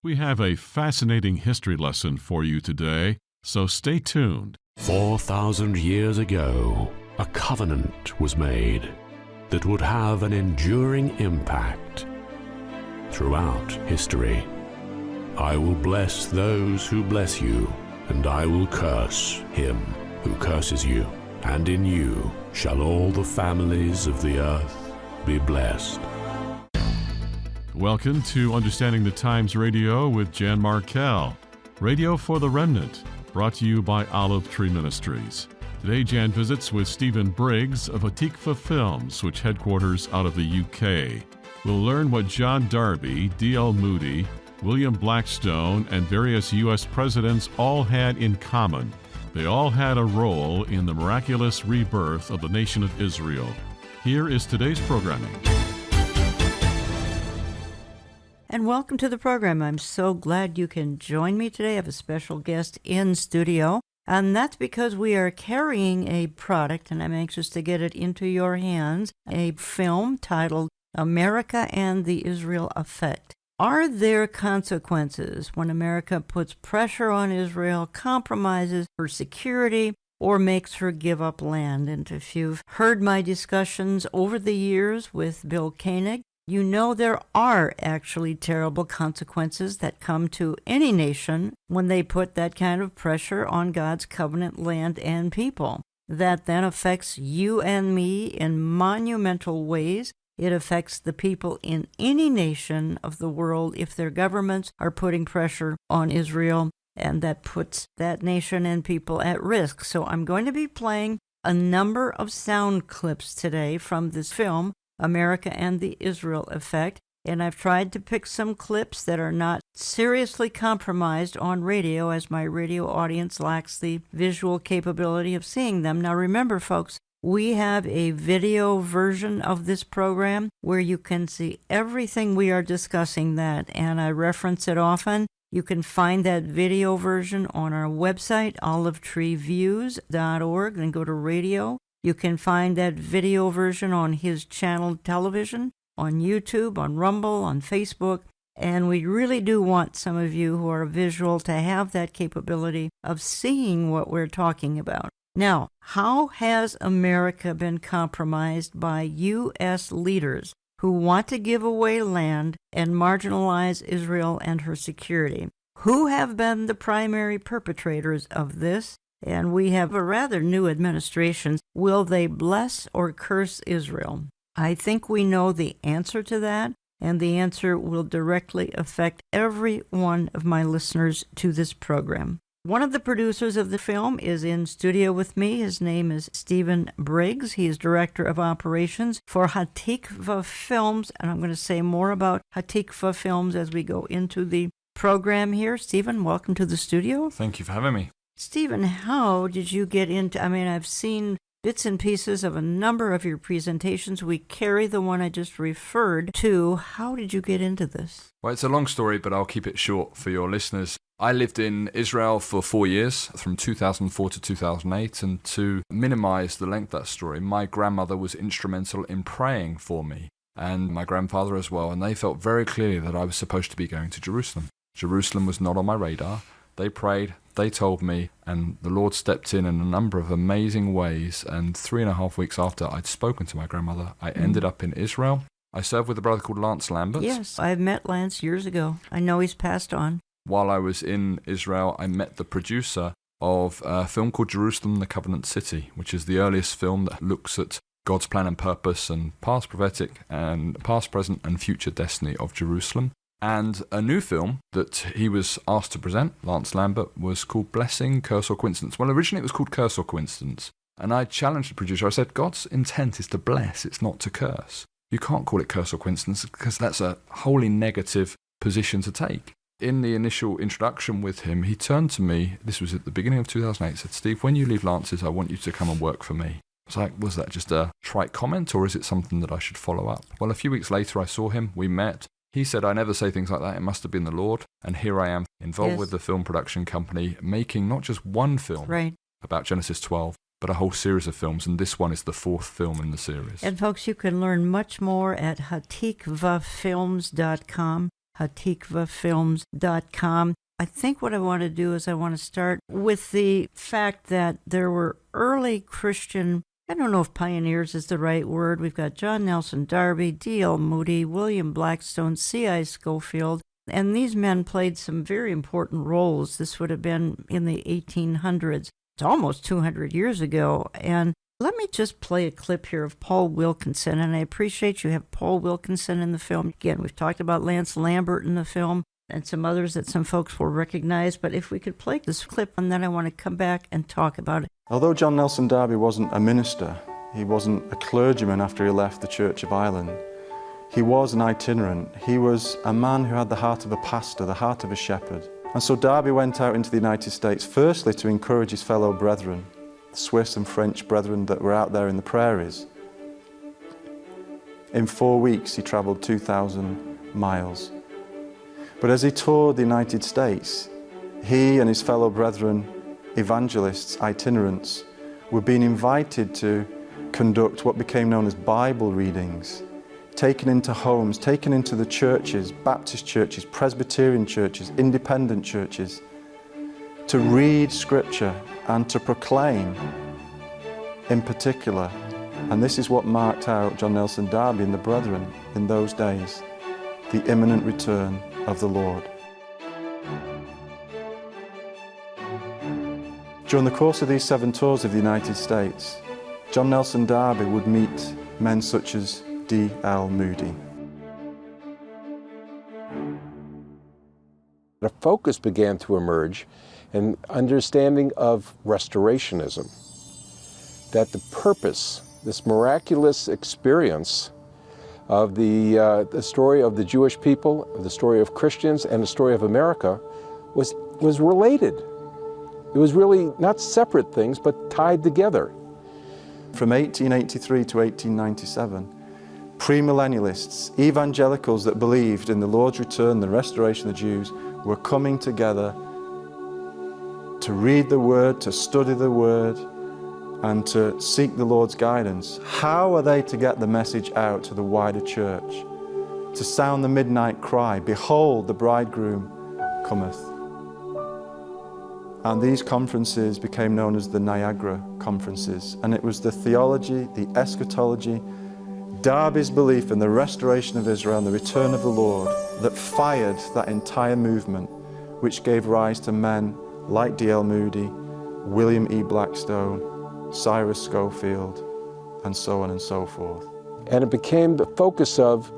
We have a fascinating history lesson for you today, so stay tuned. 4,000 years ago, a covenant was made that would have an enduring impact throughout history. I will bless those who bless you, and I will curse him who curses you. And in you shall all the families of the earth be blessed. Welcome to Understanding the Times Radio with Jan Markell, Radio for the Remnant, brought to you by Olive Tree Ministries. Today, Jan visits with Stephen Briggs of Hatikva Films, which headquarters out of the UK. We'll learn what John Darby, D.L. Moody, William Blackstone, and various U.S. presidents all had in common. They all had a role in the miraculous rebirth of the nation of Israel. Here is today's programming. And welcome to the program. I'm so glad you can join me today. I have a special guest in studio, and that's because we are carrying a product, and I'm anxious to get it into your hands, a film titled America and the Israel Effect. Are there consequences when America puts pressure on Israel, compromises her security, or makes her give up land? And if you've heard my discussions over the years with Bill Koenig, you know there are actually terrible consequences that come to any nation when they put that kind of pressure on God's covenant land and people. That then affects you and me in monumental ways. It affects the people in any nation of the world if their governments are putting pressure on Israel, and that puts that nation and people at risk. So I'm going to be playing a number of sound clips today from this film, America and the Israel Effect, and I've tried to pick some clips that are not seriously compromised on radio, as my radio audience lacks the visual capability of seeing them. Now remember, folks, we have a video version of this program where you can see everything we are discussing that, and I reference it often. You can find that video version on our website, olivetreeviews.org, then go to radio. You can find that video version on his channel television, on YouTube, on Rumble, on Facebook, and we really do want some of you who are visual to have that capability of seeing what we're talking about. Now, how has America been compromised by U.S. leaders who want to give away land and marginalize Israel and her security? Who have been the primary perpetrators of this? And we have a rather new administration. Will they bless or curse Israel? I think we know the answer to that, and the answer will directly affect every one of my listeners to this program. One of the producers of the film is in studio with me. His name is Stephen Briggs. He is Director of Operations for Hatikva Films, and I'm going to say more about Hatikva Films as we go into the program here. Stephen, welcome to the studio. Thank you for having me. Stephen, how did you get into, I've seen bits and pieces of a number of your presentations. We carry the one I just referred to. How did you get into this? Well, it's a long story, but I'll keep it short for your listeners. I lived in Israel for 4 years, from 2004 to 2008, and to minimize the length of that story, my grandmother was instrumental in praying for me, and my grandfather as well, and they felt very clearly that I was supposed to be going to Jerusalem. Jerusalem was not on my radar. They prayed, they told me, and the Lord stepped in a number of amazing ways. And 3.5 weeks after I'd spoken to my grandmother, I ended up in Israel. I served with a brother called Lance Lambert. Yes, I've met Lance years ago. I know he's passed on. While I was in Israel, I met the producer of a film called Jerusalem, the Covenant City, which is the earliest film that looks at God's plan and purpose and past prophetic and past, present, and future destiny of Jerusalem. And a new film that he was asked to present, Lance Lambert, was called Blessing, Curse or Coincidence. Well, originally it was called Curse or Coincidence. And I challenged the producer. I said, God's intent is to bless, it's not to curse. You can't call it curse or coincidence because that's a wholly negative position to take. In the initial introduction with him, he turned to me, this was at the beginning of 2008, said, Steve, when you leave Lance's, I want you to come and work for me. I was like, was that just a trite comment or is it something that I should follow up? Well, a few weeks later I saw him, we met. He said, I never say things like that. It must have been the Lord. And here I am involved with the film production company, making not just one film about Genesis 12, but a whole series of films. And this one is the 4th film in the series. And folks, you can learn much more at hatikvafilms.com. hatikvafilms.com. I think what I want to do is I want to start with the fact that there were early Christian, I don't know if pioneers is the right word. We've got John Nelson Darby, D.L. Moody, William Blackstone, C.I. Schofield, and these men played some very important roles. This would have been in the 1800s. It's almost 200 years ago. And let me just play a clip here of Paul Wilkinson, and I appreciate you have Paul Wilkinson in the film. Again, we've talked about Lance Lambert in the film and some others that some folks will recognize, but if we could play this clip, and then I want to come back and talk about it. Although John Nelson Darby wasn't a minister, he wasn't a clergyman after he left the Church of Ireland, he was an itinerant. He was a man who had the heart of a pastor, the heart of a shepherd. And so Darby went out into the United States, firstly to encourage his fellow brethren, Swiss and French brethren that were out there in the prairies. In 4 weeks, he traveled 2,000 miles. But as he toured the United States, he and his fellow brethren, evangelists, itinerants, were being invited to conduct what became known as Bible readings, taken into homes, taken into the churches, Baptist churches, Presbyterian churches, independent churches, to read Scripture and to proclaim in particular. And this is what marked out John Nelson Darby and the brethren in those days, the imminent return of the Lord. During the course of these 7 tours of the United States, John Nelson Darby would meet men such as D.L. Moody. A focus began to emerge, an understanding of restorationism, that the purpose, this miraculous experience of the story of the Jewish people, the story of Christians, and the story of America was related. It was really not separate things, but tied together. From 1883 to 1897, premillennialists, evangelicals that believed in the Lord's return, the restoration of the Jews, were coming together to read the Word, to study the Word, and to seek the Lord's guidance. How are they to get the message out to the wider church? To sound the midnight cry, behold, the bridegroom cometh. And these conferences became known as the Niagara Conferences. And it was the theology, the eschatology, Darby's belief in the restoration of Israel and the return of the Lord that fired that entire movement, which gave rise to men like D.L. Moody, William E. Blackstone, Cyrus Schofield, and so on and so forth. And it became the focus of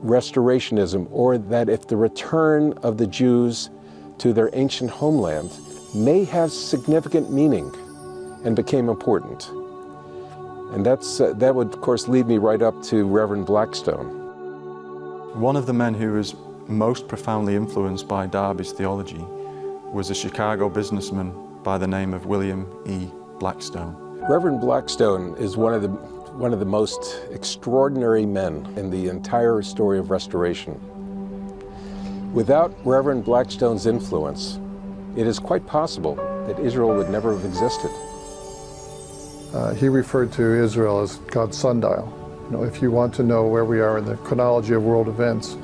restorationism, or that if the return of the Jews to their ancient homeland may have significant meaning, and became important. And that would, of course, lead me right up to Reverend Blackstone. One of the men who was most profoundly influenced by Darby's theology was a Chicago businessman by the name of William E. Blackstone. Reverend Blackstone is one of the most extraordinary men in the entire story of restoration. Without Reverend Blackstone's influence, it is quite possible that Israel would never have existed. He referred to Israel as God's sundial. You know, if you want to know where we are in the chronology of world events,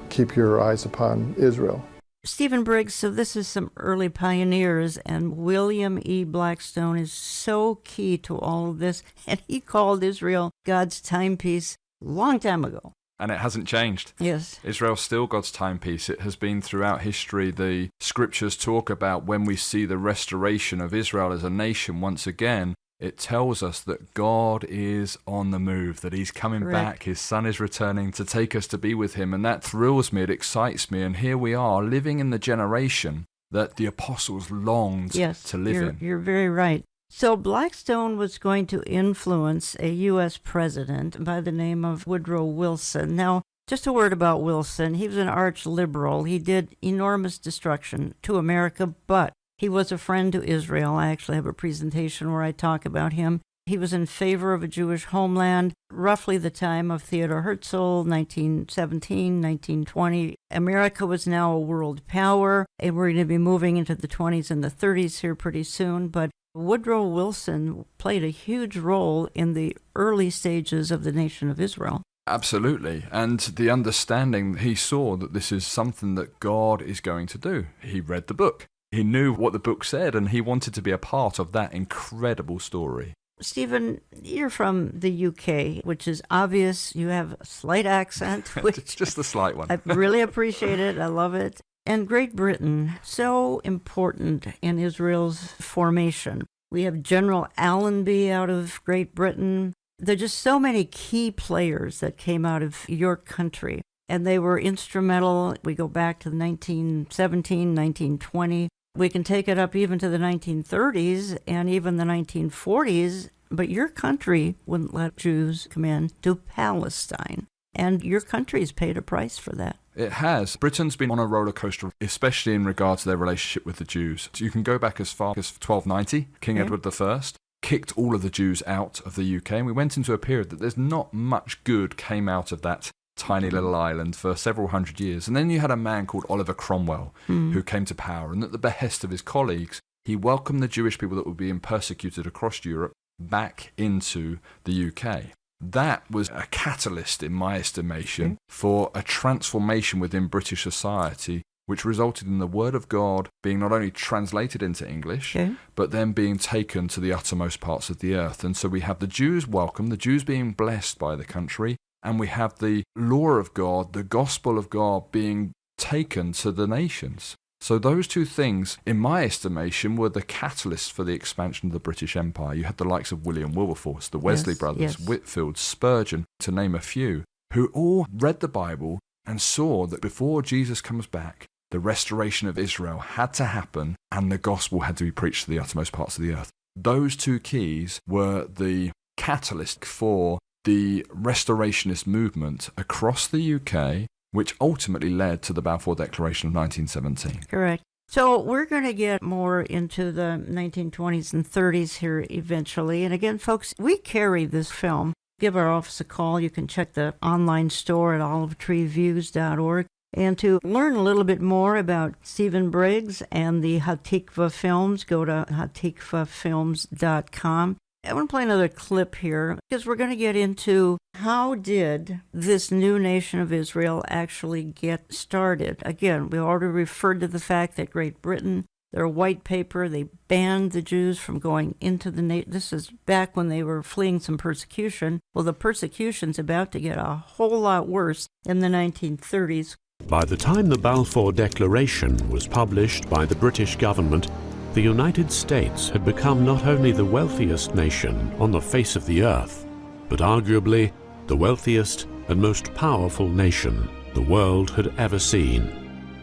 keep your eyes upon Israel. Stephen Briggs, so this is some early pioneers, and William E. Blackstone is so key to all of this, and he called Israel God's timepiece a long time ago. And it hasn't changed. Yes. Israel's still God's timepiece. It has been throughout history. The scriptures talk about when we see the restoration of Israel as a nation once again, it tells us that God is on the move, that he's coming back, his son is returning to take us to be with him, and that thrills me, it excites me, and here we are living in the generation that the apostles longed to live in. You're very right. So Blackstone was going to influence a U.S. president by the name of Woodrow Wilson. Now, just a word about Wilson. He was an arch liberal. He did enormous destruction to America, but he was a friend to Israel. I actually have a presentation where I talk about him. He was in favor of a Jewish homeland, roughly the time of Theodor Herzl, 1917, 1920. America was now a world power, and we're going to be moving into the 20s and the 30s here pretty soon. But Woodrow Wilson played a huge role in the early stages of the nation of Israel. Absolutely. And the understanding, he saw that this is something that God is going to do. He read the book. He knew what the book said, and he wanted to be a part of that incredible story. Stephen, you're from the UK, which is obvious. You have a slight accent. It's just a slight one. I really appreciate it. I love it. And Great Britain, so important in Israel's formation. We have General Allenby out of Great Britain. There are just so many key players that came out of your country, and they were instrumental. We go back to 1917, 1920. We can take it up even to the 1930s and even the 1940s, but your country wouldn't let Jews come in to Palestine, and your country's paid a price for that. It has. Britain's been on a roller coaster, especially in regard to their relationship with the Jews. You can go back as far as 1290, King Edward I kicked all of the Jews out of the UK, and we went into a period that there's not much good came out of that tiny little island for several hundred years. And then you had a man called Oliver Cromwell who came to power, and at the behest of his colleagues, he welcomed the Jewish people that were being persecuted across Europe back into the UK. That was a catalyst, in my estimation, for a transformation within British society, which resulted in the Word of God being not only translated into English, but then being taken to the uttermost parts of the earth. And so we have the Jews welcome, the Jews being blessed by the country, and we have the law of God, the gospel of God being taken to the nations. So those two things, in my estimation, were the catalyst for the expansion of the British Empire. You had the likes of William Wilberforce, the Wesley brothers, Whitfield, Spurgeon, to name a few, who all read the Bible and saw that before Jesus comes back, the restoration of Israel had to happen and the gospel had to be preached to the uttermost parts of the earth. Those two keys were the catalyst for the restorationist movement across the UK, which ultimately led to the Balfour Declaration of 1917. Correct. So we're going to get more into the 1920s and 30s here eventually. And again, folks, we carry this film. Give our office a call. You can check the online store at olivetreeviews.org. And to learn a little bit more about Stephen Briggs and the Hatikva films, go to hatikvafilms.com. I want to play another clip here because we're going to get into how did this new nation of Israel actually get started. Again, we already referred to the fact that Great Britain, their white paper, they banned the Jews from going into the nation. This is back when they were fleeing some persecution. Well, the persecution's about to get a whole lot worse in the 1930s. By the time the Balfour Declaration was published by the British government, the United States had become not only the wealthiest nation on the face of the earth, but arguably the wealthiest and most powerful nation the world had ever seen.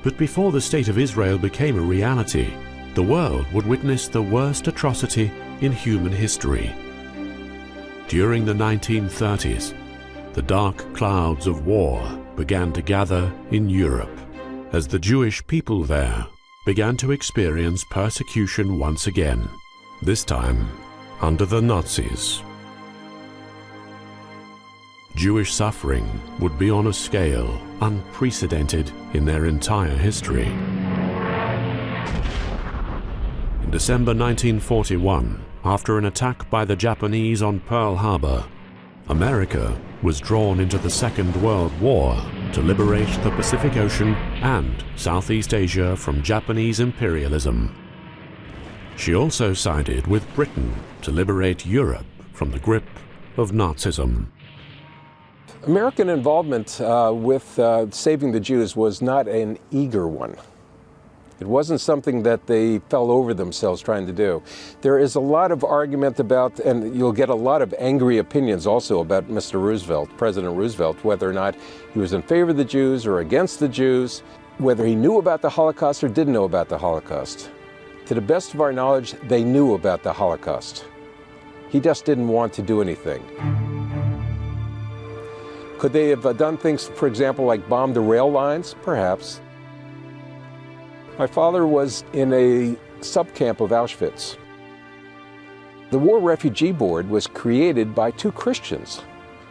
But before the State of Israel became a reality, the world would witness the worst atrocity in human history. During the 1930s, the dark clouds of war began to gather in Europe as the Jewish people there began to experience persecution once again, this time under the Nazis. Jewish suffering would be on a scale unprecedented in their entire history. In December 1941, after an attack by the Japanese on Pearl Harbor, America was drawn into the Second World War to liberate the Pacific Ocean and Southeast Asia from Japanese imperialism. She also sided with Britain to liberate Europe from the grip of Nazism. American involvement with saving the Jews was not an eager one. It wasn't something that they fell over themselves trying to do. There is a lot of argument about, and you'll get a lot of angry opinions also about Mr. Roosevelt, President Roosevelt, whether or not he was in favor of the Jews or against the Jews, whether he knew about the Holocaust or didn't know about the Holocaust. To the best of our knowledge, they knew about the Holocaust. He just didn't want to do anything. Could they have done things, for example, like bomb the rail lines? Perhaps. My father was in a subcamp of Auschwitz. The War Refugee Board was created by two Christians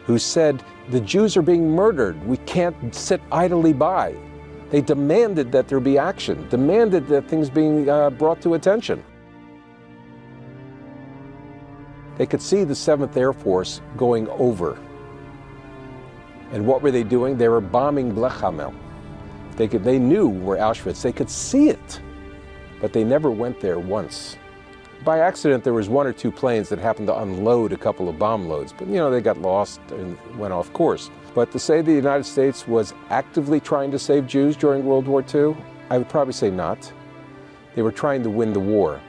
who said, the Jews are being murdered. We can't sit idly by. They demanded that there be action, demanded that things being brought to attention. They could see the 7th Air Force going over. And what were they doing? They were bombing Blechhamel. They knew where Auschwitz, they could see it, but they never went there once. By accident, there was one or two planes that happened to unload a couple of bomb loads, but they got lost and went off course. But to say the United States was actively trying to save Jews during World War II, I would probably say not. They were trying to win the war.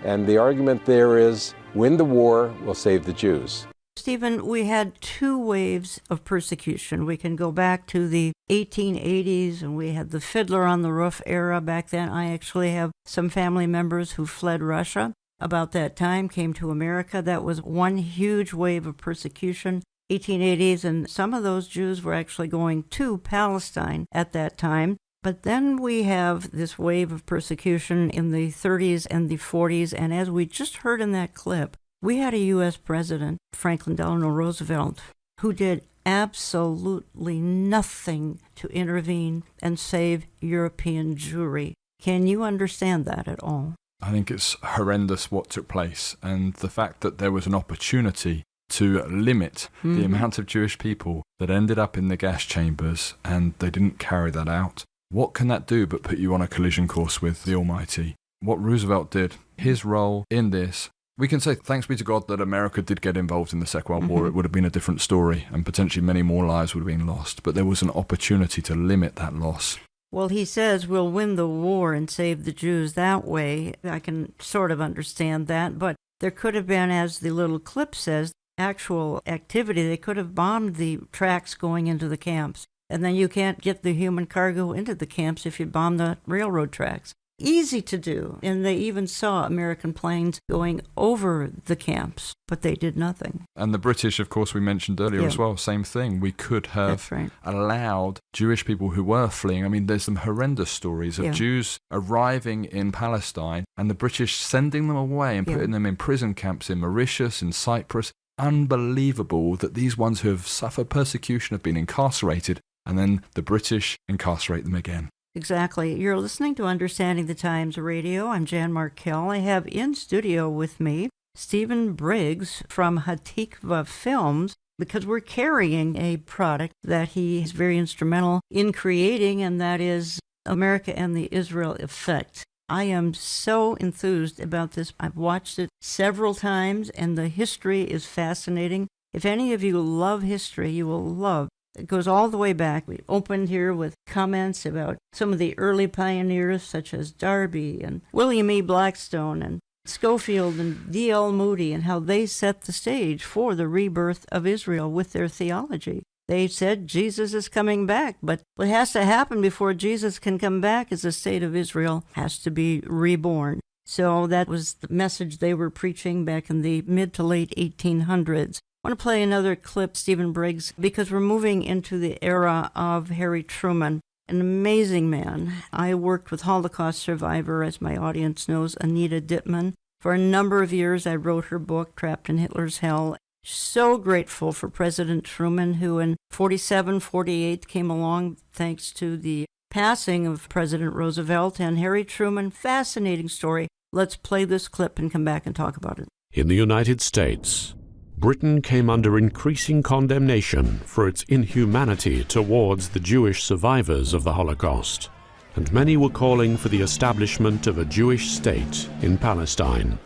And the argument there is, win the war, we'll save the Jews. Stephen, we had two waves of persecution. We can go back to the 1880s, and we had the Fiddler on the Roof era back then. I actually have some family members who fled Russia about that time, came to America. That was one huge wave of persecution, 1880s, and some of those Jews were actually going to Palestine at that time. But then we have this wave of persecution in the 30s and the 40s, and as we just heard in that clip, we had a U.S. President, Franklin Delano Roosevelt, who did absolutely nothing to intervene and save European Jewry. Can you understand that at all? I think it's horrendous what took place, and the fact that there was an opportunity to limit the amount of Jewish people that ended up in the gas chambers, and they didn't carry that out. What can that do but put you on a collision course with the Almighty? What Roosevelt did, his role in this, we can say thanks be to God that America did get involved in the Second World War. It would have been a different story, and potentially many more lives would have been lost, but there was an opportunity to limit that loss. Well, he says we'll win the war and save the Jews that way. I can sort of understand that, but there could have been, as the little clip says, actual activity. They could have bombed the tracks going into the camps, and then you can't get the human cargo into the camps if you bomb the railroad tracks. Easy to do, and they even saw American planes going over the camps, but they did nothing. And the British, of course, we mentioned earlier as well, same thing. We could have allowed Jewish people who were fleeing. I mean, there's some horrendous stories of Jews arriving in Palestine and the British sending them away and putting them in prison camps in Mauritius, in Cyprus. Unbelievable that these ones who have suffered persecution have been incarcerated, and then the British incarcerate them again. Exactly. You're listening to Understanding the Times Radio. I'm Jan Markell. I have in studio with me Stephen Briggs from Hatikva Films, because we're carrying a product that he is very instrumental in creating, and that is America and the Israel Effect. I am so enthused about this. I've watched it several times, and the history is fascinating. If any of you love history, you will love. It goes all the way back. We opened here with comments about some of the early pioneers, such as Darby and William E. Blackstone and Schofield and D.L. Moody, and how they set the stage for the rebirth of Israel with their theology. They said Jesus is coming back, but what has to happen before Jesus can come back is the state of Israel has to be reborn. So that was the message they were preaching back in the mid to late 1800s. I want to play another clip, Stephen Briggs, because we're moving into the era of Harry Truman, an amazing man. I worked with Holocaust survivor, as my audience knows, Anita Dittman. For a number of years, I wrote her book, Trapped in Hitler's Hell. So grateful for President Truman, who in 47, 48 came along thanks to the passing of President Roosevelt and Harry Truman. Fascinating story. Let's play this clip and come back and talk about it. In the United States, Britain came under increasing condemnation for its inhumanity towards the Jewish survivors of the Holocaust, and many were calling for the establishment of a Jewish state in Palestine.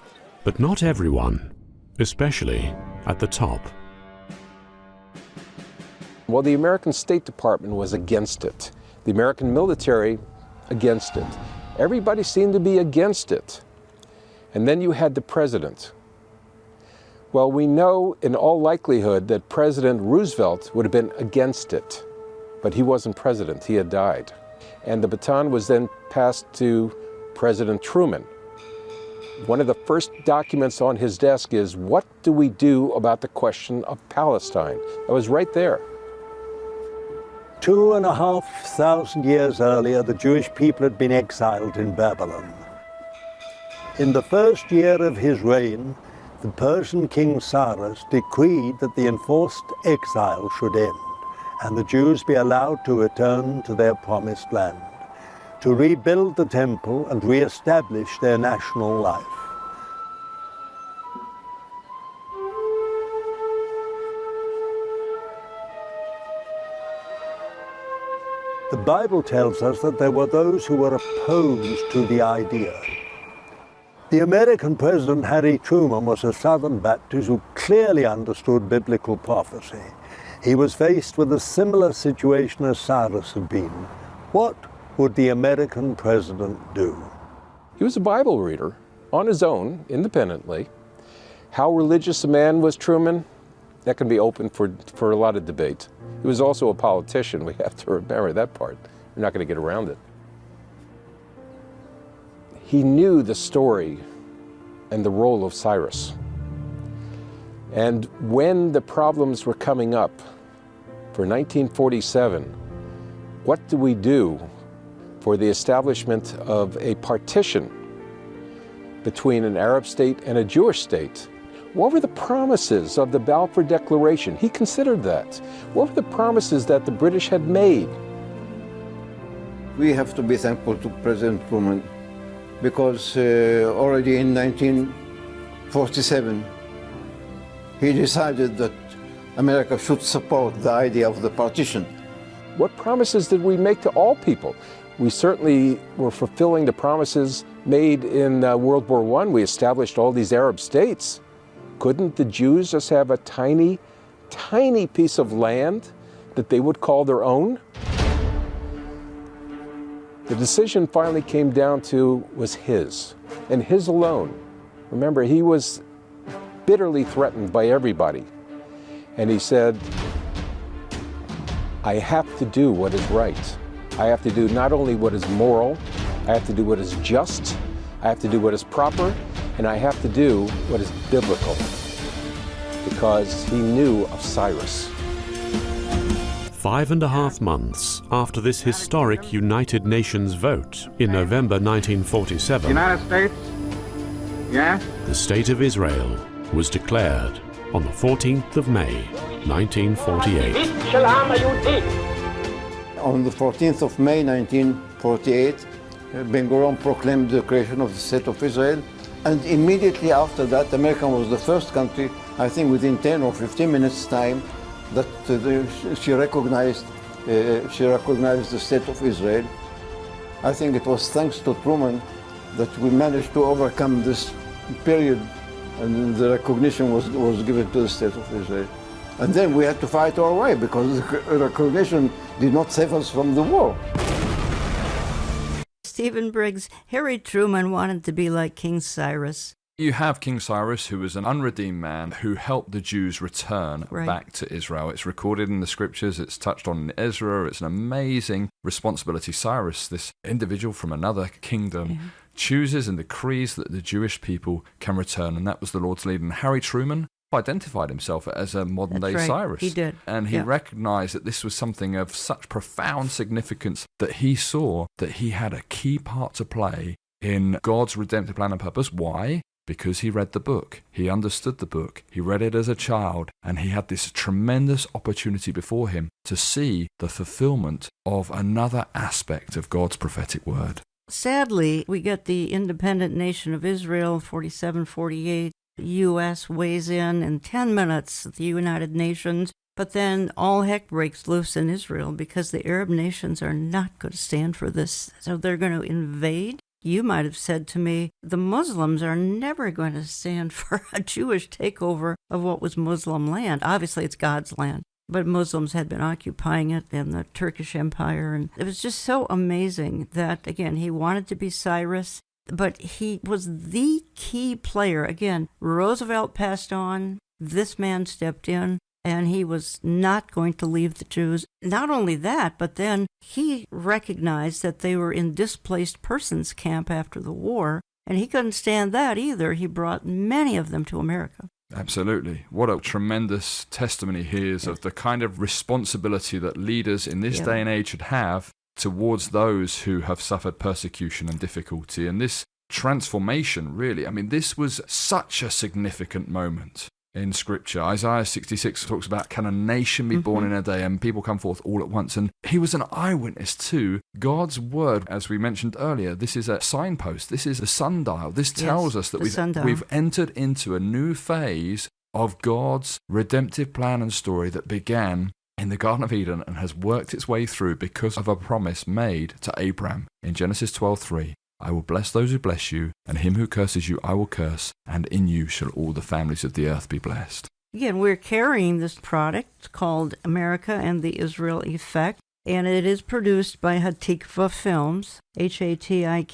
But not everyone, especially at the top. Well, the American State Department was against it. The American military against it. Everybody seemed to be against it. And then you had the president. Well, we know in all likelihood that President Roosevelt would have been against it, but he wasn't president, he had died. And the baton was then passed to President Truman. One of the first documents on his desk is, what do we do about the question of Palestine? That was right there. 2,500 years earlier, the Jewish people had been exiled in Babylon. In the first year of his reign, the Persian king Cyrus decreed that the enforced exile should end, and the Jews be allowed to return to their promised land, to rebuild the temple and re-establish their national life. The Bible tells us that there were those who were opposed to the idea. The American President Harry Truman was a Southern Baptist who clearly understood biblical prophecy. He was faced with a similar situation as Cyrus had been. What would the American president do? He was a Bible reader on his own, independently. How religious a man was Truman, that can be open for a lot of debate. He was also a politician. We have to remember that part. You're not going to get around it. He knew the story and the role of Cyrus. And when the problems were coming up for 1947, what do we do for the establishment of a partition between an Arab state and a Jewish state? What were the promises of the Balfour Declaration? He considered that. What were the promises that the British had made? We have to be thankful to President Truman because already in 1947 he decided that America should support the idea of the partition. What promises did we make to all people? We certainly were fulfilling the promises made in World War I. We established all these Arab states. Couldn't the Jews just have a tiny, tiny piece of land that they would call their own? The decision finally came down to was his, and his alone. Remember, he was bitterly threatened by everybody. And he said, I have to do what is right. I have to do not only what is moral, I have to do what is just, I have to do what is proper, and I have to do what is biblical, because he knew of Cyrus. 5.5 months after this historic United Nations vote in November 1947, United States, yes? The State of Israel was declared on the 14th of May, 1948. On the 14th of May 1948, Ben-Gurion proclaimed the creation of the State of Israel, and immediately after that, America was the first country, I think within 10 or 15 minutes' time, that she recognized the State of Israel. I think it was thanks to Truman that we managed to overcome this period, and the recognition was given to the State of Israel. And then we had to fight our way because the recognition did not save us from the war. Stephen Briggs, Harry Truman wanted to be like King Cyrus. You have King Cyrus, who was an unredeemed man who helped the Jews return back to Israel. It's recorded in the scriptures, it's touched on in Ezra, it's an amazing responsibility. Cyrus, this individual from another kingdom, chooses and decrees that the Jewish people can return, and that was the Lord's lead. And Harry Truman identified himself as a modern-day Cyrus. He did. And he recognized that this was something of such profound significance that he saw that he had a key part to play in God's redemptive plan and purpose. Why? Because he read the book, he understood the book, he read it as a child, and he had this tremendous opportunity before him to see the fulfillment of another aspect of God's prophetic word. Sadly, we get the independent nation of Israel, 47-48. The U.S. weighs in 10 minutes, the United Nations. But then all heck breaks loose in Israel because the Arab nations are not going to stand for this. So they're going to invade. You might have said to me, the Muslims are never going to stand for a Jewish takeover of what was Muslim land. Obviously, it's God's land, but Muslims had been occupying it in the Turkish Empire. And it was just so amazing that, again, he wanted to be Cyrus, but he was the key player. Again, Roosevelt passed on, this man stepped in, and he was not going to leave the Jews. Not only that, but then he recognized that they were in displaced persons camp after the war, and he couldn't stand that either. He brought many of them to America. Absolutely. What a tremendous testimony he is of the kind of responsibility that leaders in this day and age should have towards those who have suffered persecution and difficulty. And this transformation, really, I mean, this was such a significant moment in Scripture. Isaiah 66 talks about, can a nation be born in a day, and people come forth all at once. And he was an eyewitness to God's word. As we mentioned earlier, this is a signpost. This is a sundial. This tells us that we've entered into a new phase of God's redemptive plan and story that began in the Garden of Eden and has worked its way through because of a promise made to Abraham in Genesis 12:3. I will bless those who bless you, and him who curses you I will curse, and in you shall all the families of the earth be blessed. Again, we're carrying this product called America and the Israel Effect, and it is produced by Hatikva Films, Hatikvah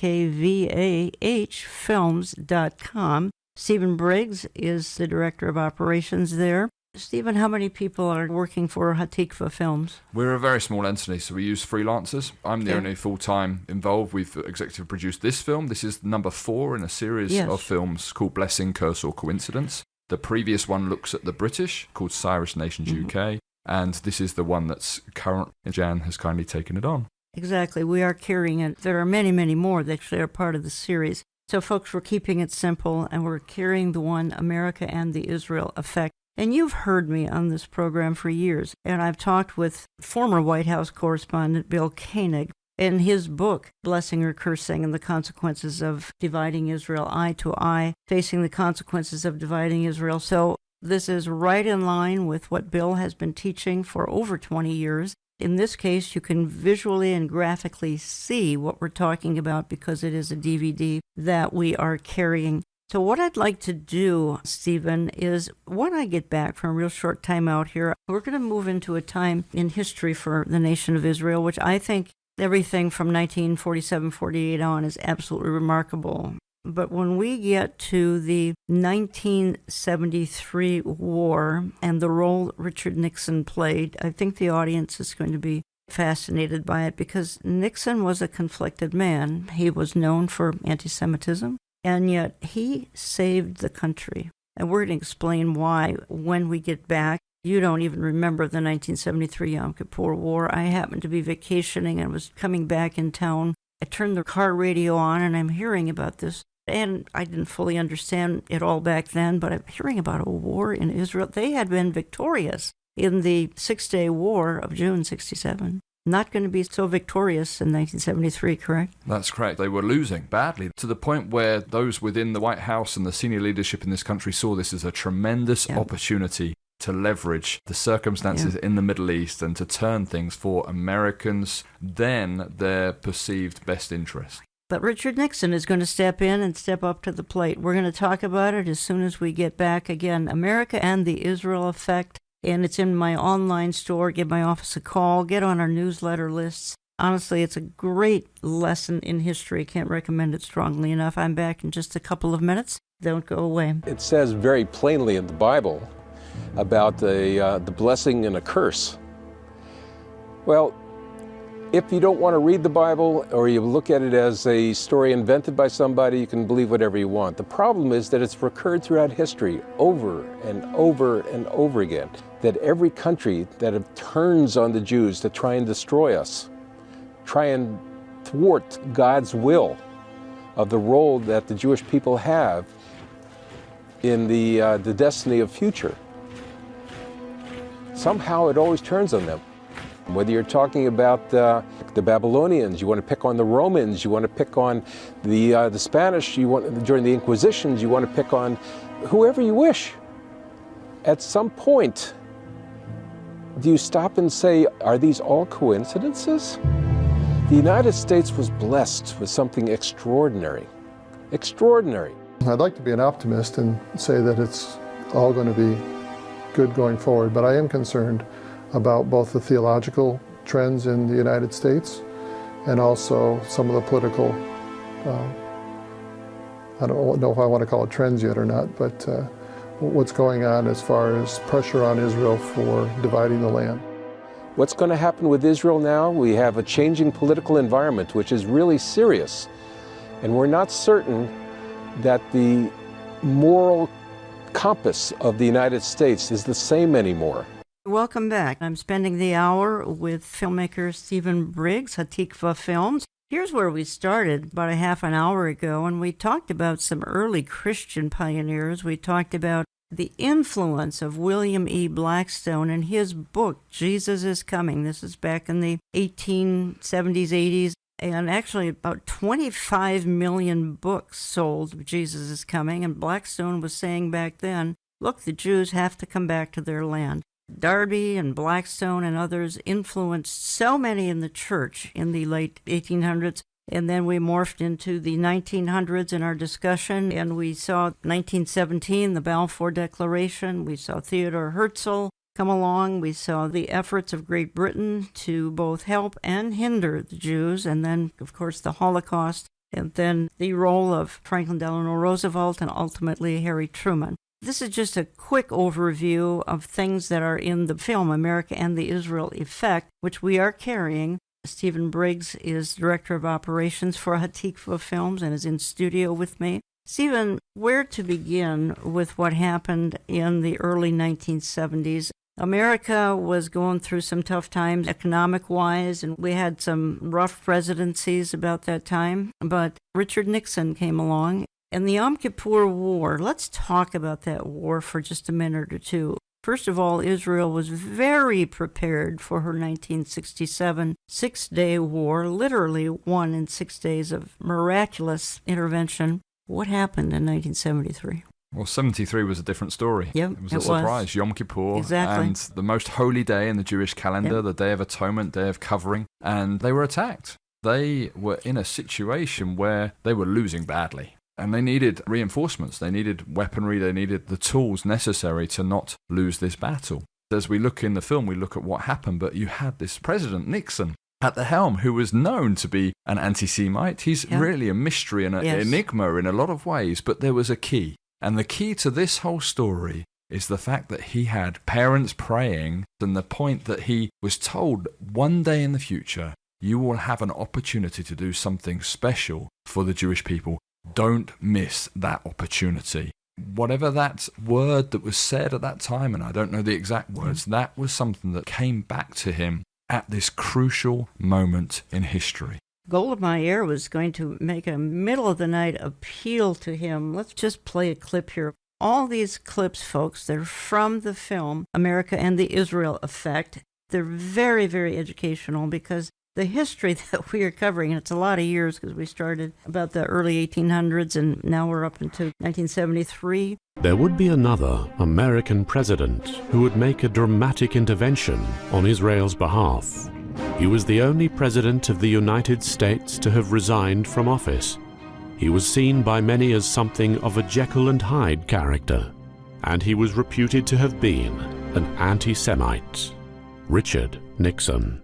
films.com. Stephen Briggs is the Director of Operations there. Stephen, how many people are working for Hatikva Films? We're a very small entity, so we use freelancers. I'm the only full-time involved. We've executive produced this film. This is number 4 in a series of films called Blessing, Curse or Coincidence. The previous one looks at the British, called Cyrus Nations UK, and this is the one that's current. Jan has kindly taken it on. Exactly. We are carrying it. There are many, many more that actually are part of the series. So, folks, we're keeping it simple, and we're carrying the one America and the Israel Effect. And you've heard me on this program for years, and I've talked with former White House correspondent Bill Koenig in his book, Blessing or Cursing and the Consequences of Dividing Israel Eye to Eye, Facing the Consequences of Dividing Israel. So this is right in line with what Bill has been teaching for over 20 years. In this case, you can visually and graphically see what we're talking about because it is a DVD that we are carrying. So what I'd like to do, Stephen, is when I get back from a real short time out here, we're going to move into a time in history for the nation of Israel, which I think everything from 1947-48 on is absolutely remarkable. But when we get to the 1973 war and the role Richard Nixon played, I think the audience is going to be fascinated by it because Nixon was a conflicted man. He was known for anti-Semitism. And yet he saved the country. And we're going to explain why when we get back. You don't even remember the 1973 Yom Kippur War. I happened to be vacationing and was coming back in town. I turned the car radio on and I'm hearing about this. And I didn't fully understand it all back then, but I'm hearing about a war in Israel. They had been victorious in the Six-Day War of June 67. Not going to be so victorious in 1973, correct? That's correct. They were losing badly to the point where those within the White House and the senior leadership in this country saw this as a tremendous opportunity to leverage the circumstances in the Middle East and to turn things for Americans, then their perceived best interest. But Richard Nixon is going to step in and step up to the plate. We're going to talk about it as soon as we get back. Again, America and the Israel Effect. And it's in my online store. Give my office a call. Get on our newsletter lists. Honestly, it's a great lesson in history. Can't recommend it strongly enough. I'm back in just a couple of minutes. Don't go away. It says very plainly in the Bible about the blessing and a curse. Well, if you don't want to read the Bible or you look at it as a story invented by somebody, you can believe whatever you want. The problem is that it's recurred throughout history over and over and over again. That every country that turns on the Jews to try and destroy us, try and thwart God's will of the role that the Jewish people have in the destiny of future, somehow it always turns on them. Whether you're talking about the Babylonians, you want to pick on the Romans, you want to pick on the Spanish, during the Inquisitions, you want to pick on whoever you wish. At some point, do you stop and say, are these all coincidences? The United States was blessed with something extraordinary. Extraordinary. I'd like to be an optimist and say that it's all going to be good going forward, but I am concerned about both the theological trends in the United States and also some of the political, I don't know if I want to call it trends yet or not, but what's going on as far as pressure on Israel for dividing the land. What's going to happen with Israel now? We have a changing political environment, which is really serious. And we're not certain that the moral compass of the United States is the same anymore. Welcome back. I'm spending the hour with filmmaker Stephen Briggs, Hatikva Films. Here's where we started about a half an hour ago, and we talked about some early Christian pioneers. We talked about the influence of William E. Blackstone in his book, Jesus is Coming. This is back in the 1870s, 80s, and actually about 25 million books sold, Jesus is Coming, and Blackstone was saying back then, look, the Jews have to come back to their land. Darby and Blackstone and others influenced so many in the church in the late 1800s. And then we morphed into the 1900s in our discussion, and we saw 1917, the Balfour Declaration. We saw Theodore Herzl come along. We saw the efforts of Great Britain to both help and hinder the Jews, and then, of course, the Holocaust, and then the role of Franklin Delano Roosevelt and ultimately Harry Truman. This is just a quick overview of things that are in the film America and the Israel Effect, which we are carrying. Stephen Briggs is Director of Operations for Hatikva Films and is in studio with me. Stephen, where to begin with what happened in the early 1970s? America was going through some tough times economic-wise, and we had some rough presidencies about that time. But Richard Nixon came along, and the Yom Kippur War, let's talk about that war for just a minute or two. First of all, Israel was very prepared for her 1967 six-day war, literally won in 6 days of miraculous intervention. What happened in 1973? Well, 73 was a different story. Yep, it was a surprise. Yom Kippur. Exactly. And the most holy day in the Jewish calendar, Yep. the Day of Atonement, Day of Covering. And they were attacked. They were in a situation where they were losing badly. And they needed reinforcements. They needed weaponry. They needed the tools necessary to not lose this battle. As we look in the film, we look at what happened. But you had this President Nixon at the helm, who was known to be an anti-Semite. He's really a mystery and an enigma in a lot of ways. But there was a key. And the key to this whole story is the fact that he had parents praying, and the point that he was told one day in the future, you will have an opportunity to do something special for the Jewish people. Don't miss that opportunity. Whatever that word that was said at that time, and I don't know the exact words, that was something that came back to him at this crucial moment in history. Golda Meir was going to make a middle-of-the-night appeal to him. Let's just play a clip here. All these clips, folks, they're from the film America and the Israel Effect. They're very, very educational because the history that we are covering, and it's a lot of years because we started about the early 1800s and now we're up into 1973. There would be another American president who would make a dramatic intervention on Israel's behalf. He was the only president of the United States to have resigned from office. He was seen by many as something of a Jekyll and Hyde character, and he was reputed to have been an anti-Semite. Richard Nixon.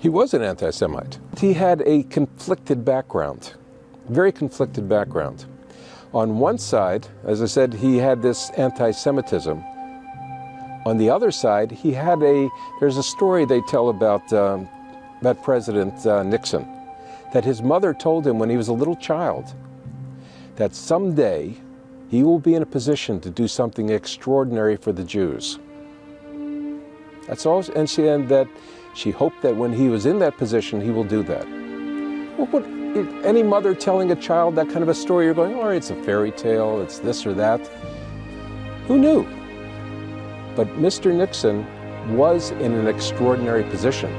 He was an anti-Semite. He had a conflicted background, very conflicted background. On one side, as I said, he had this anti-Semitism. On the other side, there's a story they tell about President Nixon, that his mother told him when he was a little child that someday he will be in a position to do something extraordinary for the Jews. That's all, and she hoped that when he was in that position, he will do that. Well, any mother telling a child that kind of a story, you're going, all right, it's a fairy tale, it's this or that. Who knew? But Mr. Nixon was in an extraordinary position.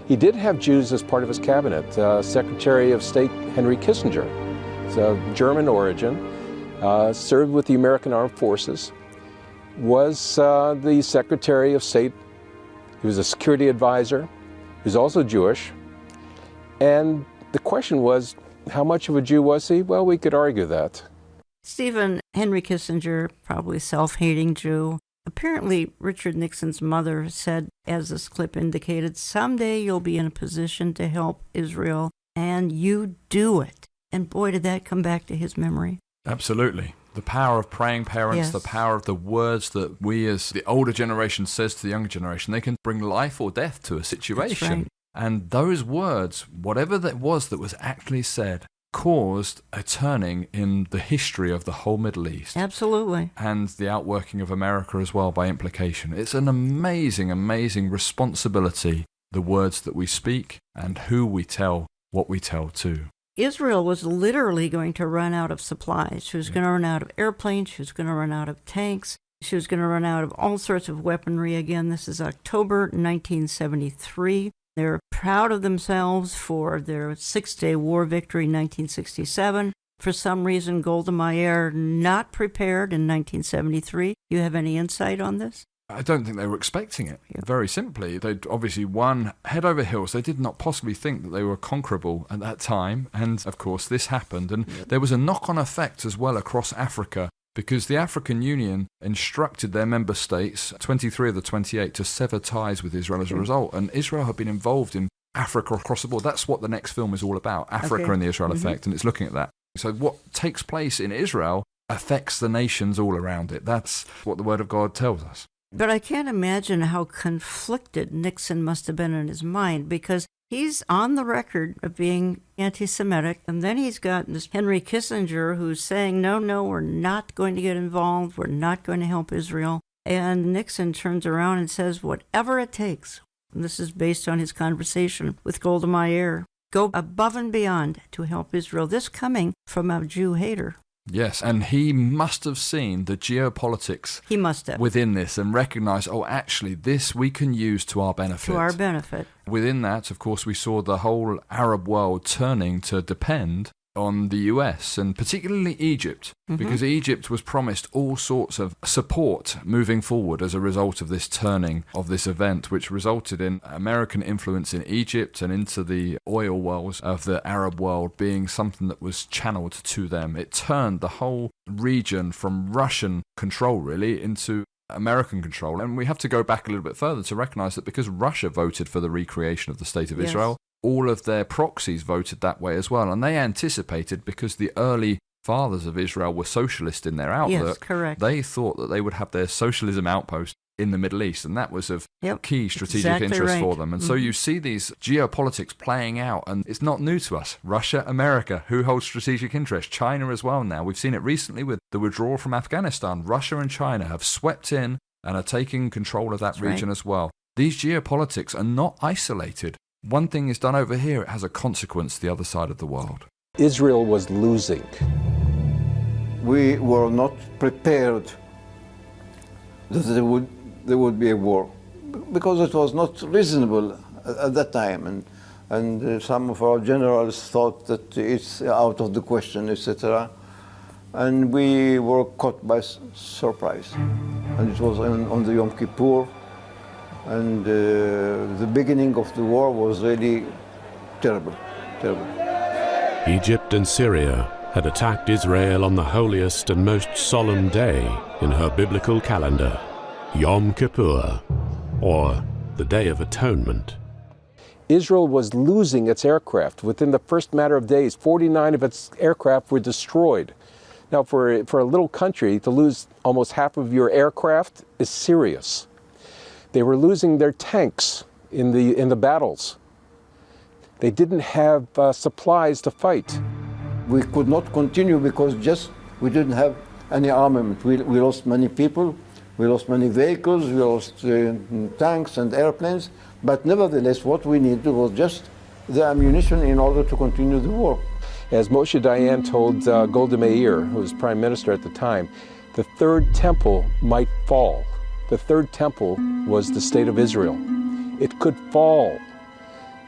He did have Jews as part of his cabinet. Secretary of State Henry Kissinger, he's of German origin, served with the American Armed Forces, was the Secretary of State. He was a security advisor. He was also Jewish. And the question was, how much of a Jew was he? Well, we could argue that. Stephen, Henry Kissinger, probably self-hating Jew. Apparently, Richard Nixon's mother said, as this clip indicated, someday you'll be in a position to help Israel, and you do it. And boy, did that come back to his memory. Absolutely. The power of praying parents, the power of the words that we as the older generation says to the younger generation, they can bring life or death to a situation. That's right. And those words, whatever that was actually said, caused a turning in the history of the whole Middle East. Absolutely. And the outworking of America as well by implication. It's an amazing, amazing responsibility, the words that we speak and who we tell what we tell to. Israel was literally going to run out of supplies. She was going to run out of airplanes. She was going to run out of tanks. She was going to run out of all sorts of weaponry. Again, this is October 1973. They're proud of themselves for their six-day war victory in 1967. For some reason, Golda Meir not prepared in 1973. You have any insight on this? I don't think they were expecting it. Very simply, they'd obviously won head over heels. They did not possibly think that they were conquerable at that time. And of course, this happened. And there was a knock-on effect as well across Africa, because the African Union instructed their member states, 23 of the 28, to sever ties with Israel as a result. And Israel had been involved in Africa across the board. That's what the next film is all about, Africa and the Israel effect, and it's looking at that. So what takes place in Israel affects the nations all around it. That's what the Word of God tells us. But I can't imagine how conflicted Nixon must have been in his mind, because he's on the record of being anti-Semitic, and then he's got this Henry Kissinger who's saying, no, we're not going to get involved, we're not going to help Israel. And Nixon turns around and says, whatever it takes. And this is based on his conversation with Golda Meir. Go above and beyond to help Israel. This coming from a Jew hater. Yes, and he must have seen the geopolitics within this and recognized, actually, this we can use to our benefit. To our benefit. Within that, of course, we saw the whole Arab world turning to depend on the US, and particularly Egypt, because Egypt was promised all sorts of support moving forward as a result of this turning of this event, which resulted in American influence in Egypt and into the oil wells of the Arab world being something that was channeled to them. It turned the whole region from Russian control, really, into American control. And we have to go back a little bit further to recognize that because Russia voted for the recreation of the State of Israel, all of their proxies voted that way as well. And they anticipated, because the early fathers of Israel were socialist in their outlook, they thought that they would have their socialism outpost in the Middle East. And that was of key strategic interest for them. And so you see these geopolitics playing out, and it's not new to us. Russia, America, who holds strategic interest? China as well now. We've seen it recently with the withdrawal from Afghanistan. Russia and China have swept in and are taking control of that region as well. These geopolitics are not isolated. One thing is done over here, it has a consequence the other side of the world. Israel was losing. We were not prepared that there would be a war, because it was not reasonable at that time, and some of our generals thought that it's out of the question, etc. And we were caught by surprise, and it was on the Yom Kippur. And the beginning of the war was really terrible. Egypt and Syria had attacked Israel on the holiest and most solemn day in her biblical calendar, Yom Kippur, or the Day of Atonement. Israel was losing its aircraft. Within the first matter of days, 49 of its aircraft were destroyed. Now, for a little country to lose almost half of your aircraft is serious. They were losing their tanks in the battles. They didn't have supplies to fight. We could not continue because we didn't have any armament. We lost many people, we lost many vehicles, we lost tanks and airplanes, but nevertheless what we needed was just the ammunition in order to continue the war. As Moshe Dayan told Golda Meir, who was prime minister at the time, the third temple might fall. The third temple was the state of Israel. It could fall.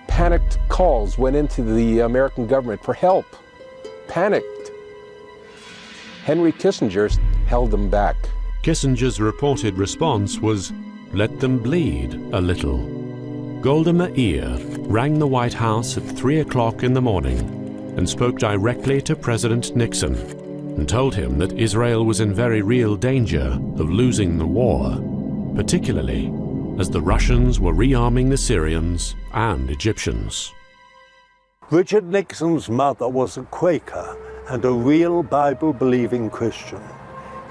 Panicked calls went into the American government for help. Panicked. Henry Kissinger held them back. Kissinger's reported response was, "Let them bleed a little." Golda Meir rang the White House at 3 o'clock in the morning and spoke directly to President Nixon and told him that Israel was in very real danger of losing the war, particularly as the Russians were rearming the Syrians and Egyptians. Richard Nixon's mother was a Quaker and a real Bible-believing Christian.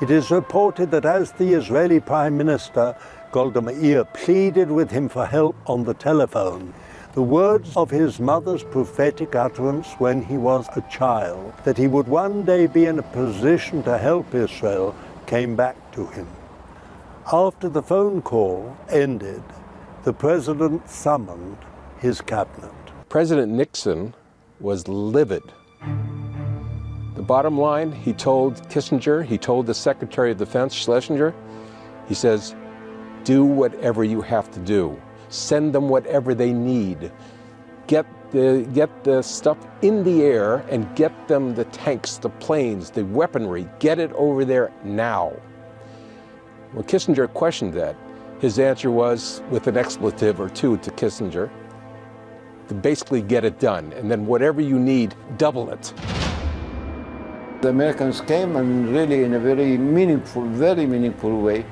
It is reported that as the Israeli Prime Minister, Golda Meir pleaded with him for help on the telephone, the words of his mother's prophetic utterance when he was a child, that he would one day be in a position to help Israel, came back to him. After the phone call ended, the president summoned his cabinet. President Nixon was livid. The bottom line, he told Kissinger, he told the Secretary of Defense, Schlesinger, he says, do whatever you have to do. Send them whatever they need. Get the stuff in the air and get them the tanks, the planes, the weaponry. Get it over there now. When Kissinger questioned that, his answer was, with an expletive or two to Kissinger, to basically get it done, and then whatever you need, double it. The Americans came and really in a very meaningful way,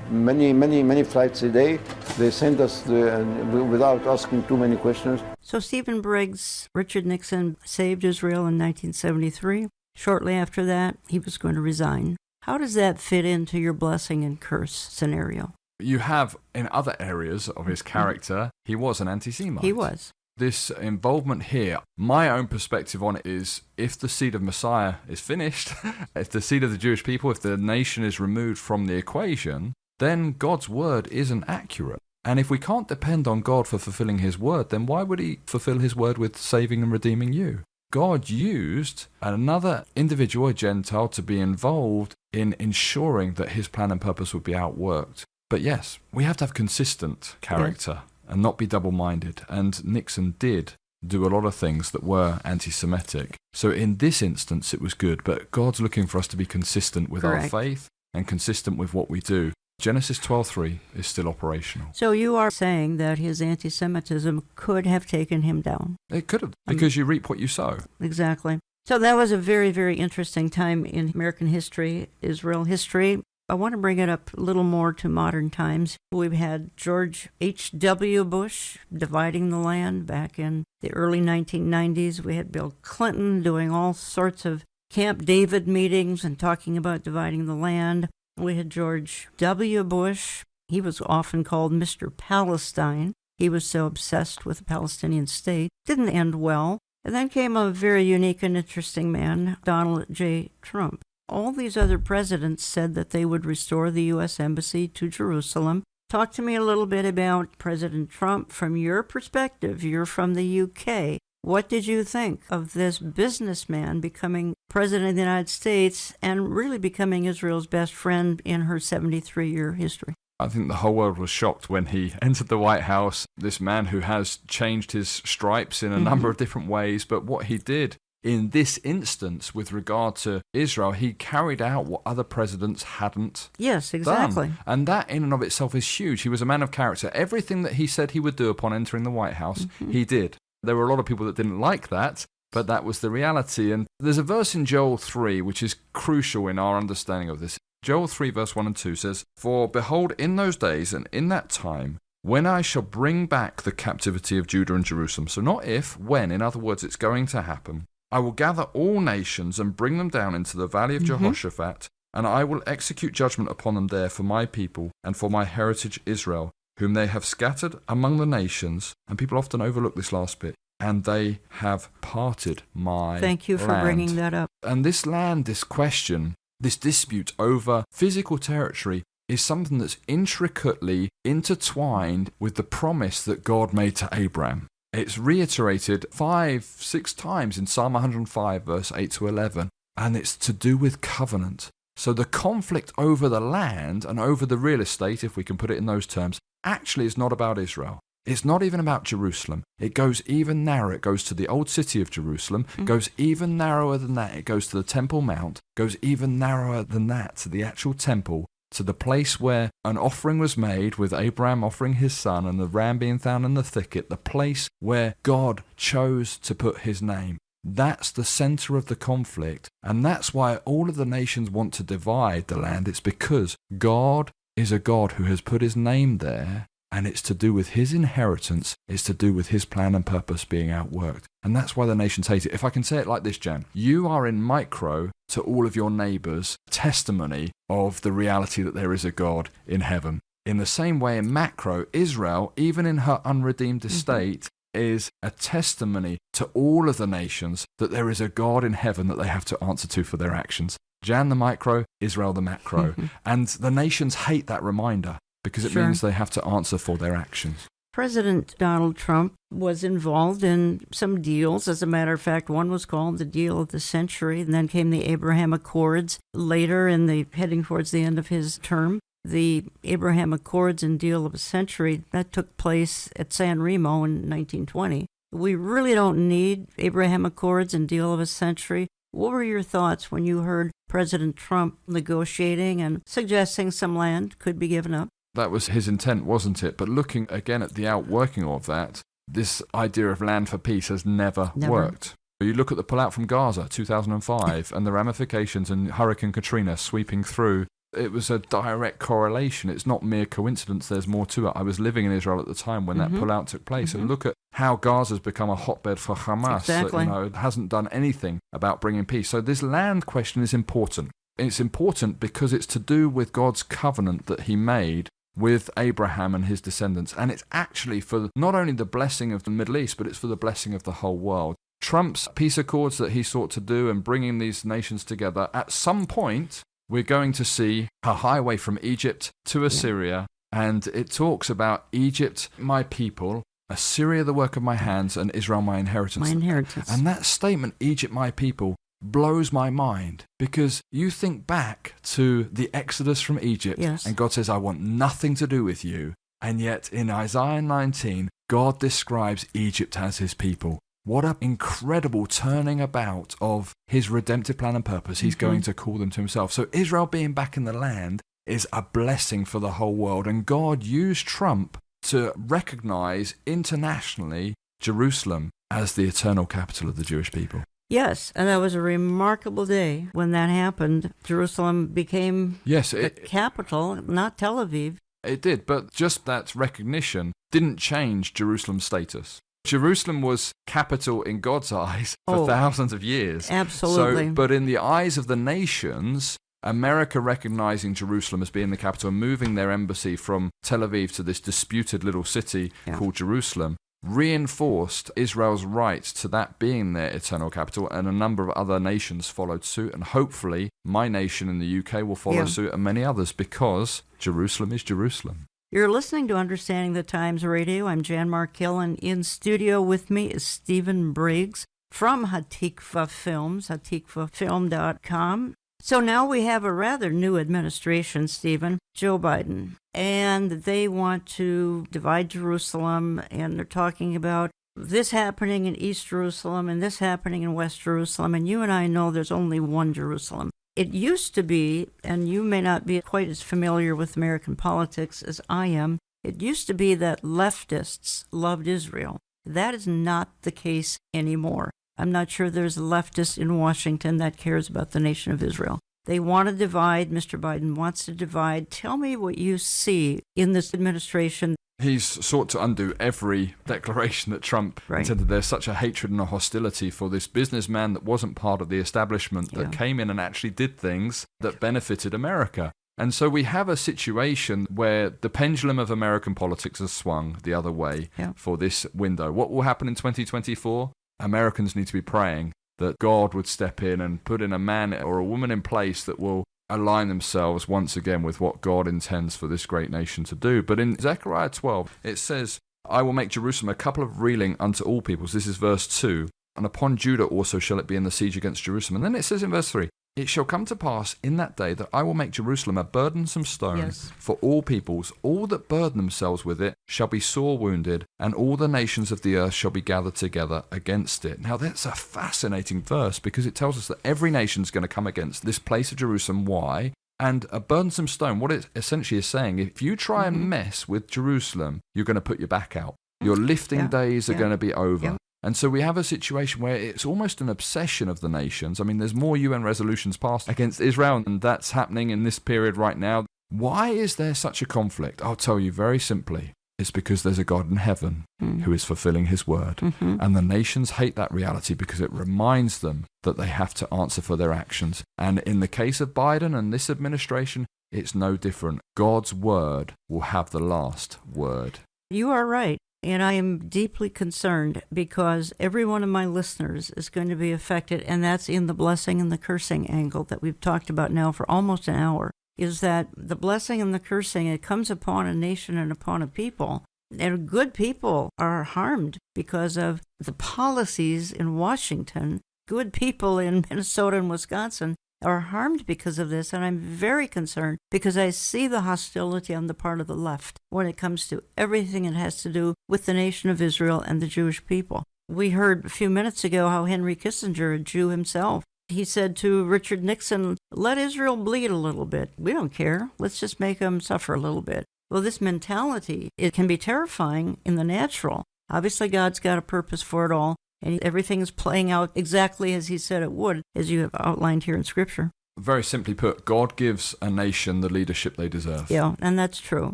many flights a day. They sent us without asking too many questions. So Stephen Briggs, Richard Nixon saved Israel in 1973. Shortly after that, he was going to resign. How does that fit into your blessing and curse scenario? You have, in other areas of his character, he was an anti-Semite. He was. This involvement here, my own perspective on it is, if the seed of Messiah is finished, if the seed of the Jewish people, if the nation is removed from the equation, then God's word isn't accurate. And if we can't depend on God for fulfilling his word, then why would he fulfill his word with saving and redeeming you? God used another individual, a Gentile, to be involved in ensuring that his plan and purpose would be outworked. But yes, we have to have consistent character and not be double-minded. And Nixon did do a lot of things that were anti-Semitic. So in this instance, it was good. But God's looking for us to be consistent with our faith and consistent with what we do. Genesis 12:3 is still operational. So you are saying that his anti-Semitism could have taken him down? It could have, because you reap what you sow. Exactly. So that was a very, very interesting time in American history, Israel history. I want to bring it up a little more to modern times. We've had George H.W. Bush dividing the land back in the early 1990s. We had Bill Clinton doing all sorts of Camp David meetings and talking about dividing the land. We had George W. Bush. He was often called Mr. Palestine. He was so obsessed with the Palestinian state. Didn't end well. And then came a very unique and interesting man, Donald J. Trump. All these other presidents said that they would restore the U.S. Embassy to Jerusalem. Talk to me a little bit about President Trump from your perspective. You're from the UK. What did you think of this businessman becoming president of the United States and really becoming Israel's best friend in her 73-year history? I think the whole world was shocked when he entered the White House, this man who has changed his stripes in a number of different ways. But what he did in this instance with regard to Israel, he carried out what other presidents hadn't done. And that in and of itself is huge. He was a man of character. Everything that he said he would do upon entering the White House, he did. There were a lot of people that didn't like that, but that was the reality. And there's a verse in Joel 3 which is crucial in our understanding of this. Joel 3 verse 1 and 2 says, "For behold, in those days and in that time, when I shall bring back the captivity of Judah and Jerusalem," so not if, when, in other words, it's going to happen, "I will gather all nations and bring them down into the valley of Jehoshaphat, and I will execute judgment upon them there for my people and for my heritage Israel, whom they have scattered among the nations," and people often overlook this last bit, "and they have parted my Thank you for land." bringing that up. And this land, this question, this dispute over physical territory is something that's intricately intertwined with the promise that God made to Abraham. It's reiterated 5-6 times in Psalm 105, verse 8 to 11, and it's to do with covenant. So the conflict over the land and over the real estate, if we can put it in those terms, actually is not about Israel. It's not even about Jerusalem. It goes even narrower. It goes to the old city of Jerusalem, goes even narrower than that. It goes to the Temple Mount, goes even narrower than that to the actual temple, to the place where an offering was made with Abraham offering his son and the ram being found in the thicket, the place where God chose to put his name. That's the center of the conflict. And that's why all of the nations want to divide the land. It's because God is a God who has put his name there, and it's to do with his inheritance. It's to do with his plan and purpose being outworked. And that's why the nations hate it. If I can say it like this, Jan, you are in micro to all of your neighbors testimony of the reality that there is a God in heaven. In the same way, in macro, Israel, even in her unredeemed estate, is a testimony to all of the nations that there is a God in heaven that they have to answer to for their actions. Jan the micro, Israel the macro. And the nations hate that reminder because it means they have to answer for their actions. President Donald Trump was involved in some deals. As a matter of fact, one was called the Deal of the Century, and then came the Abraham Accords later heading towards the end of his term. The Abraham Accords and Deal of a Century, that took place at San Remo in 1920. We really don't need Abraham Accords and Deal of a Century. What were your thoughts when you heard President Trump negotiating and suggesting some land could be given up? That was his intent, wasn't it? But looking again at the outworking of that, this idea of land for peace has never worked. You look at the pullout from Gaza, 2005, and the ramifications and Hurricane Katrina sweeping through. It was a direct correlation. It's not mere coincidence. There's more to it. I was living in Israel at the time when that pullout took place. And look at how Gaza's become a hotbed for Hamas. Exactly. It hasn't done anything about bringing peace. So this land question is important. It's important because it's to do with God's covenant that he made with Abraham and his descendants. And it's actually for not only the blessing of the Middle East, but it's for the blessing of the whole world. Trump's peace accords that he sought to do and bringing these nations together, at some point, we're going to see a highway from Egypt to Assyria, and it talks about Egypt, my people, Assyria, the work of my hands, and Israel, my inheritance. My inheritance. And that statement, Egypt, my people, blows my mind, because you think back to the Exodus from Egypt, and God says, I want nothing to do with you. And yet in Isaiah 19, God describes Egypt as his people. What an incredible turning about of his redemptive plan and purpose. He's going to call them to himself. So Israel being back in the land is a blessing for the whole world. And God used Trump to recognize internationally Jerusalem as the eternal capital of the Jewish people. Yes, and that was a remarkable day when that happened. Jerusalem became the capital, not Tel Aviv. It did, but just that recognition didn't change Jerusalem's status. Jerusalem was capital in God's eyes for thousands of years. Absolutely. But in the eyes of the nations, America recognizing Jerusalem as being the capital and moving their embassy from Tel Aviv to this disputed little city called Jerusalem reinforced Israel's right to that being their eternal capital, and a number of other nations followed suit, and hopefully my nation in the UK will follow suit, and many others, because Jerusalem is Jerusalem. You're listening to Understanding the Times Radio. I'm Jan Markell, and in studio with me is Stephen Briggs from Hatikva Films, hatikvafilm.com. So now we have a rather new administration, Stephen, Joe Biden, and they want to divide Jerusalem, and they're talking about this happening in East Jerusalem and this happening in West Jerusalem, and you and I know there's only one Jerusalem. It used to be, and you may not be quite as familiar with American politics as I am, it used to be that leftists loved Israel. That is not the case anymore. I'm not sure there's a leftist in Washington that cares about the nation of Israel. They want to divide. Mr. Biden wants to divide. Tell me what you see in this administration. He's sought to undo every declaration that Trump intended. There's such a hatred and a hostility for this businessman that wasn't part of the establishment, that came in and actually did things that benefited America. And so we have a situation where the pendulum of American politics has swung the other way for this window. What will happen in 2024? Americans need to be praying that God would step in and put in a man or a woman in place that will align themselves once again with what God intends for this great nation to do. But in Zechariah 12, it says, I will make Jerusalem a couple of reeling unto all peoples. This is verse 2. And upon Judah also shall it be in the siege against Jerusalem. And then it says in verse 3, it shall come to pass in that day that I will make Jerusalem a burdensome stone for all peoples. All that burden themselves with it shall be sore wounded, and all the nations of the earth shall be gathered together against it. Now that's a fascinating verse, because it tells us that every nation is going to come against this place of Jerusalem. Why? And a burdensome stone, what it essentially is saying, if you try and mess with Jerusalem, you're going to put your back out. Your lifting days are going to be over. And so we have a situation where it's almost an obsession of the nations. I mean, there's more UN resolutions passed against Israel, and that's happening in this period right now. Why is there such a conflict? I'll tell you very simply. It's because there's a God in heaven who is fulfilling his word. And the nations hate that reality because it reminds them that they have to answer for their actions. And in the case of Biden and this administration, it's no different. God's word will have the last word. You are right. And I am deeply concerned because every one of my listeners is going to be affected, and that's in the blessing and the cursing angle that we've talked about now for almost an hour, is that the blessing and the cursing, it comes upon a nation and upon a people. And good people are harmed because of the policies in Washington. Good people in Minnesota and Wisconsin are harmed because of this, and I'm very concerned because I see the hostility on the part of the left when it comes to everything that has to do with the nation of Israel and the Jewish people. We heard a few minutes ago how Henry Kissinger, a Jew himself, he said to Richard Nixon, let Israel bleed a little bit. We don't care. Let's just make them suffer a little bit. Well, this mentality, it can be terrifying in the natural. Obviously, God's got a purpose for it all, and everything is playing out exactly as he said it would, as you have outlined here in Scripture. Very simply put, God gives a nation the leadership they deserve. Yeah, and that's true.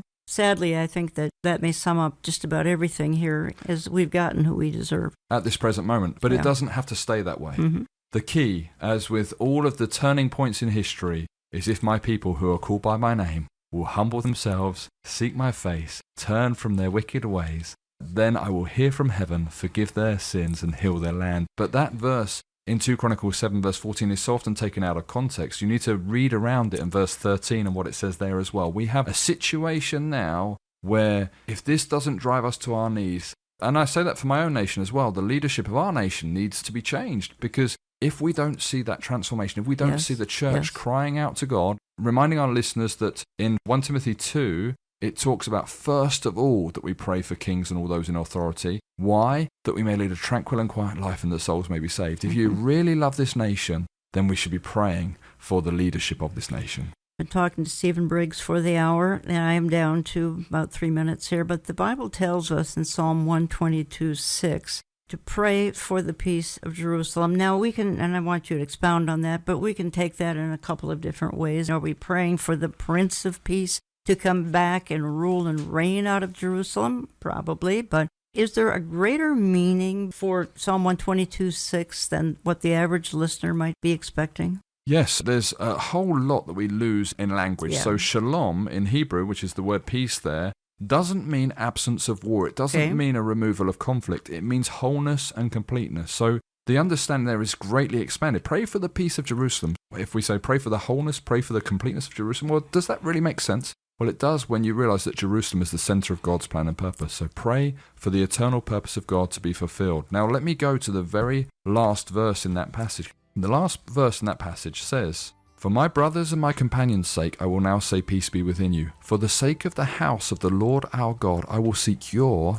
Sadly, I think that may sum up just about everything here, as we've gotten who we deserve. At this present moment. But it doesn't have to stay that way. Mm-hmm. The key, as with all of the turning points in history, is if my people who are called by my name will humble themselves, seek my face, turn from their wicked ways, then I will hear from heaven, forgive their sins, and heal their land. But that verse in 2 Chronicles 7 verse 14 is so often taken out of context. You need to read around it in verse 13 and what it says there as well. We have a situation now where if this doesn't drive us to our knees, and I say that for my own nation as well, the leadership of our nation needs to be changed, because if we don't see that transformation, if we don't see the church crying out to God, reminding our listeners that in 1 Timothy 2, it talks about first of all that we pray for kings and all those in authority. Why? That we may lead a tranquil and quiet life and that souls may be saved. If you really love this nation, then we should be praying for the leadership of this nation. Been talking to Stephen Briggs for the hour, and I am down to about 3 minutes here, but the Bible tells us in Psalm 122:6 to pray for the peace of Jerusalem. Now we can, and I want you to expound on that, but we can take that in a couple of different ways. Are we praying for the Prince of Peace to come back and rule and reign out of Jerusalem? Probably, but is there a greater meaning for Psalm 122:6 than what the average listener might be expecting? Yes, there's a whole lot that we lose in language. Yeah. So shalom in Hebrew, which is the word peace there, doesn't mean absence of war. It doesn't mean a removal of conflict. It means wholeness and completeness. So the understanding there is greatly expanded. Pray for the peace of Jerusalem. If we say pray for the wholeness, pray for the completeness of Jerusalem, well, does that really make sense? Well, it does when you realize that Jerusalem is the center of God's plan and purpose. So pray for the eternal purpose of God to be fulfilled. Now, let me go to the very last verse in that passage. The last verse in that passage says, "For my brothers and my companions' sake, I will now say peace be within you. For the sake of the house of the Lord our God, I will seek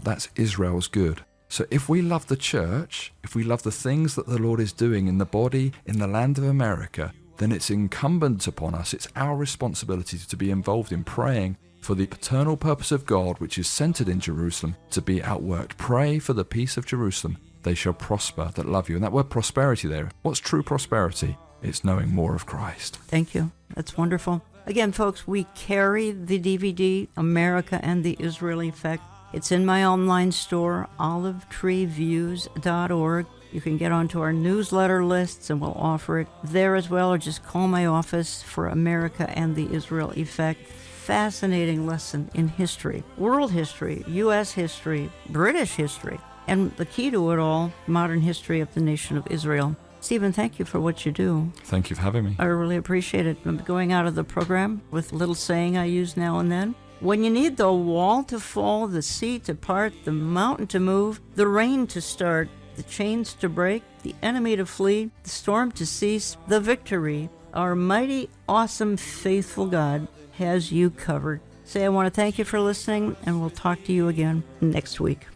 that's Israel's good." So if we love the church, if we love the things that the Lord is doing in the body, in the land of America, then it's incumbent upon us, it's our responsibility to be involved in praying for the paternal purpose of God, which is centered in Jerusalem, to be outworked. Pray for the peace of Jerusalem. They shall prosper that love you. And that word prosperity there, what's true prosperity? It's knowing more of Christ. Thank you. That's wonderful. Again, folks, we carry the DVD, America and the Israel Effect. It's in my online store, olivetreeviews.org. You can get onto our newsletter lists and we'll offer it there as well, or just call my office for America and the Israel Effect. Fascinating lesson in history, world history, U.S. history, British history, and the key to it all, modern history of the nation of Israel. Stephen, thank you for what you do. Thank you for having me. I really appreciate it. I'm going out of the program with a little saying I use now and then. When you need the wall to fall, the sea to part, the mountain to move, the rain to start, the chains to break, the enemy to flee, the storm to cease, the victory, our mighty, awesome, faithful God has you covered. Say, I want to thank you for listening, and we'll talk to you again next week.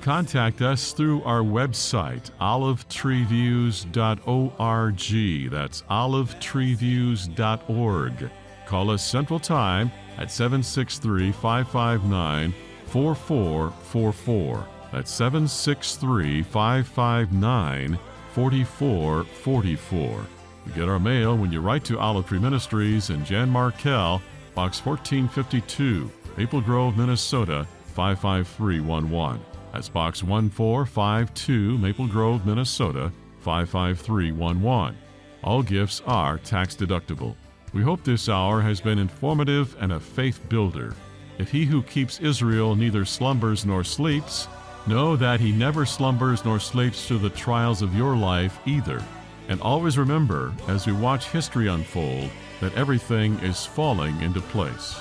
Contact us through our website, olivetreeviews.org. That's olivetreeviews.org. Call us Central Time at 763-559-4444. That's 763-559-4444. You get our mail when you write to Olive Tree Ministries in Jan Markell, Box 1452, Maple Grove, Minnesota, 55311. That's Box 1452, Maple Grove, Minnesota, 55311. All gifts are tax deductible. We hope this hour has been informative and a faith builder. If he who keeps Israel neither slumbers nor sleeps, know that he never slumbers nor sleeps through the trials of your life either. And always remember, as we watch history unfold, that everything is falling into place.